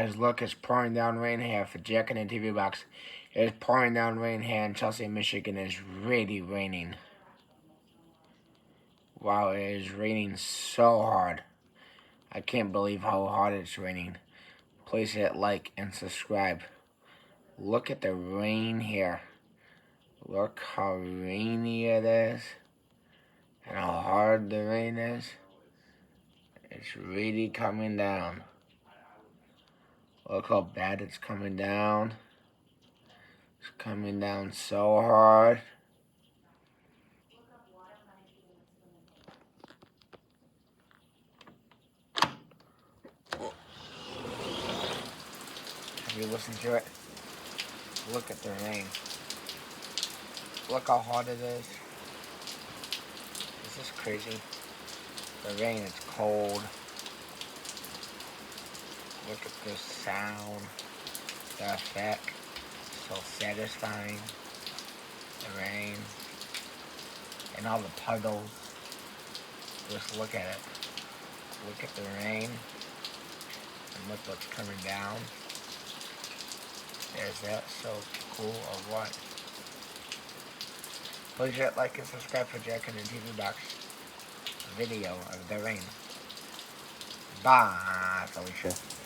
Guys, look, it's pouring down rain here for Jack in the TV box. It's pouring down rain here in Chelsea, Michigan. It's really raining. Wow, it is raining so hard. I can't believe how hard it's raining. Please hit like and subscribe. Look at the rain here. Look how rainy it is. And how hard the rain is. It's really coming down. Look how bad it's coming down. It's coming down so hard. Have you listened to it? Look at the rain. Look how hard it is. This is crazy. The rain is cold. Look at the sound. The effect. So satisfying. The rain. And all the puddles. Just look at it. Look at the rain. And look what's coming down. Is that so cool or what? Please hit like and subscribe for Jack in the TV box video of the rain. Bye, Felicia.